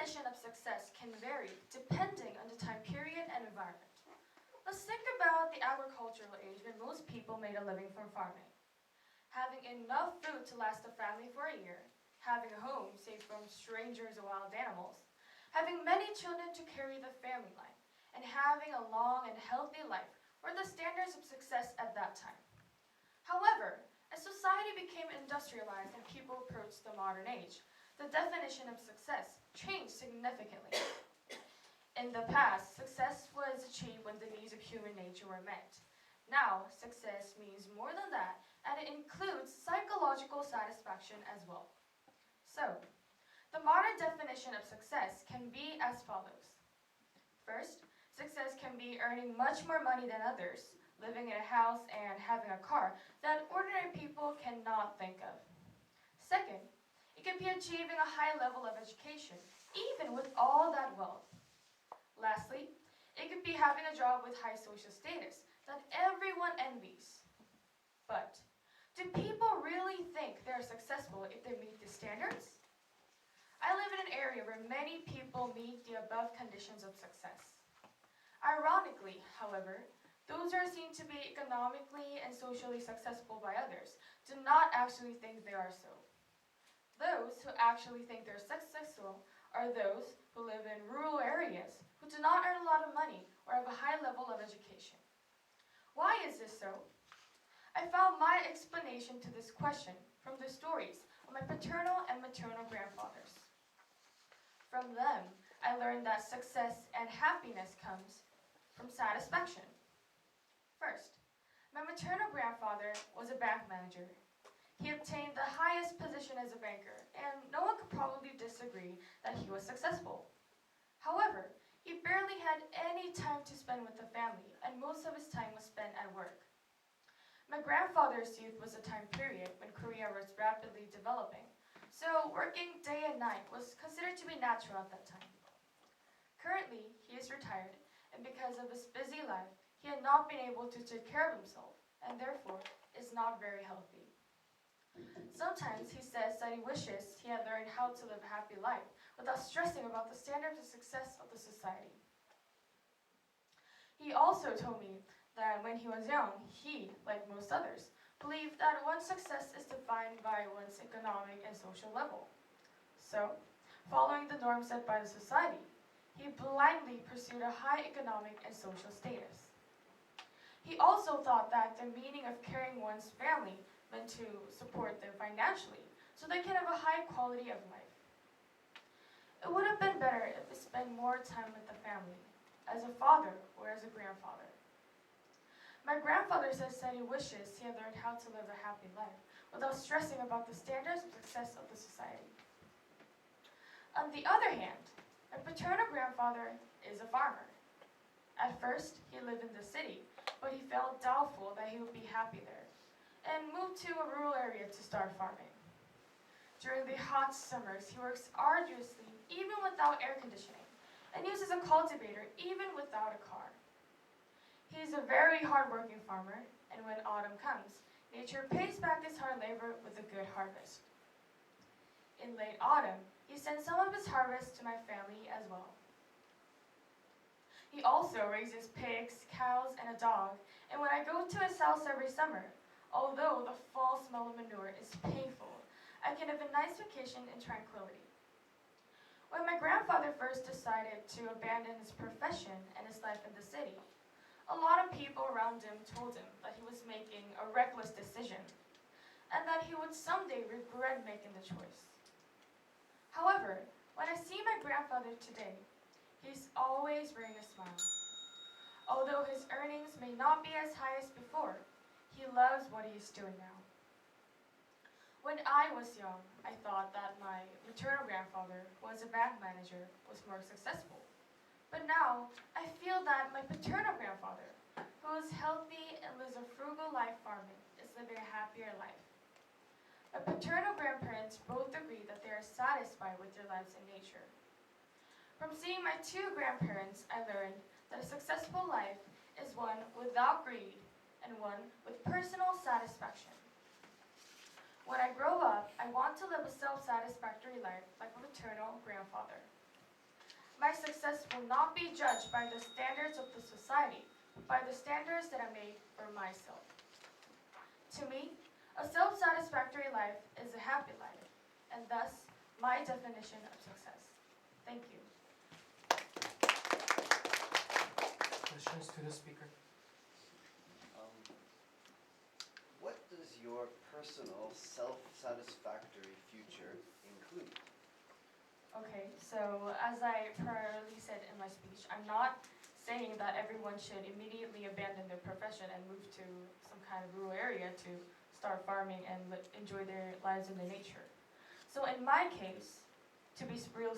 definition of success can vary depending on the time period and environment. Let's think about the agricultural age when most people made a living from farming. Having enough food to last the family for a year, having a home safe from strangers or wild animals, having many children to carry the family line, and having a long and healthy life were the standards of success at that time. However, as society became industrialized and people approached the modern age, the definition of success changed significantly. In the past, success was achieved when the needs of human nature were met. Now, success means more than that, and it includes psychological satisfaction as well. So, the modern definition of success can be as follows. First, success can be earning much more money than others, living in a house and having a car that ordinary people cannot think of. Second, it can be achieving a high level of education, even with all that wealth. Lastly, it could be having a job with high social status that everyone envies. But do people really think they're successful if they meet the standards? I live in an area where many people meet the above conditions of success. Ironically, however, those who are seen to be economically and socially successful by others do not actually think they are so. Those who actually think they're successful are those who live in rural areas, who do not earn a lot of money or have a high level of education. Why is this so? I found my explanation to this question from the stories of my paternal and maternal grandfathers. From them, I learned that success and happiness comes from satisfaction. First, my maternal grandfather was a bank manager. He obtained the highest position as a banker, and no one could probably disagree that he was successful. However, he barely had any time to spend with the family, and most of his time was spent at work. My grandfather's youth was a time period when Korea was rapidly developing, so working day and night was considered to be natural at that time. Currently, he is retired, and because of his busy life, he had not been able to take care of himself, and therefore is not very healthy. Sometimes he says that he wishes he had learned how to live a happy life without stressing about the standards of success of the society. He also told me that when he was young, he, like most others, believed that one's success is defined by one's economic and social level. So, following the norms set by the society, he blindly pursued a high economic and social status. He also thought that the meaning of carrying one's family meant to support them financially so they can have a high quality of life. It would have been better if he spent more time with the family, as a father or as a grandfather. My grandfather says that he wishes he had learned how to live a happy life without stressing about the standards of success of the society. On the other hand, my paternal grandfather is a farmer. At first, he lived in the city, but he felt doubtful that he would be happy there, and moved to a rural area to start farming. During the hot summers, he works arduously even without air conditioning, and uses a cultivator even without a car. He is a very hard-working farmer, and when autumn comes, nature pays back his hard labor with a good harvest. In late autumn, he sends some of his harvest to my family as well. He also raises pigs, cows, and a dog, and when I go to his house every summer, although the fall smell of manure is painful, I can have a nice vacation in tranquility. When my grandfather first decided to abandon his profession and his life in the city, a lot of people around him told him that he was making a reckless decision, and that he would someday regret making the choice. However, when I see my grandfather today, he's always wearing a smile. Although his earnings may not be as high as before, he loves what he is doing now. When I was young, I thought that my maternal grandfather, who was a bank manager, was more successful. But now, I feel that my paternal grandfather, who is healthy and lives a frugal life farming, is living a happier life. My paternal grandparents both agree that they are satisfied with their lives in nature. From seeing my two grandparents, I learned that a successful life is one without greed and one with personal satisfaction. When I grow up, I want to live a self-satisfactory life like my maternal grandfather. My success will not be judged by the standards of the society, but by the standards that I made for myself. To me, a self-satisfactory life is a happy life, and thus my definition of success. Thank you. Questions to the speaker? What does your personal self-satisfactory future include? Okay, so as I priorly said in my speech, I'm not saying that everyone should immediately abandon their profession and move to some kind of rural area to start farming and enjoy their lives in the nature. So in my case, to be real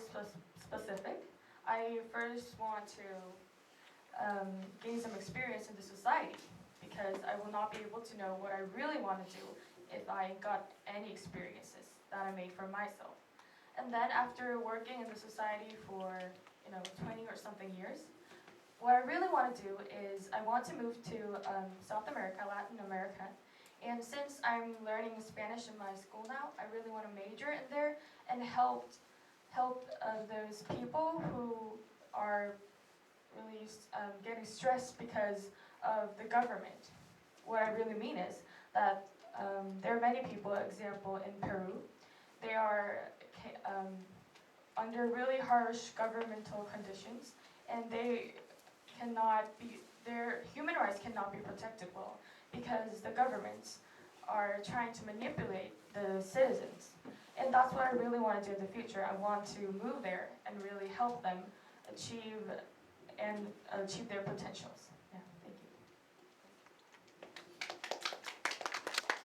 specific, I first want to gain some experience in the society, because I will not be able to know what I really want to do if I got any experiences that I made for myself. And then after working in the society for 20 or something years, what I really want to do is I want to move to South America, Latin America. And since I'm learning Spanish in my school now, I really want to major in there and help those people who are really getting stressed because of the government. What I really mean is that there are many people, example in Peru, they are under really harsh governmental conditions, and their human rights cannot be protected well because the governments are trying to manipulate the citizens. And that's what I really want to do in the future. I want to move there and really help them achieve their potentials.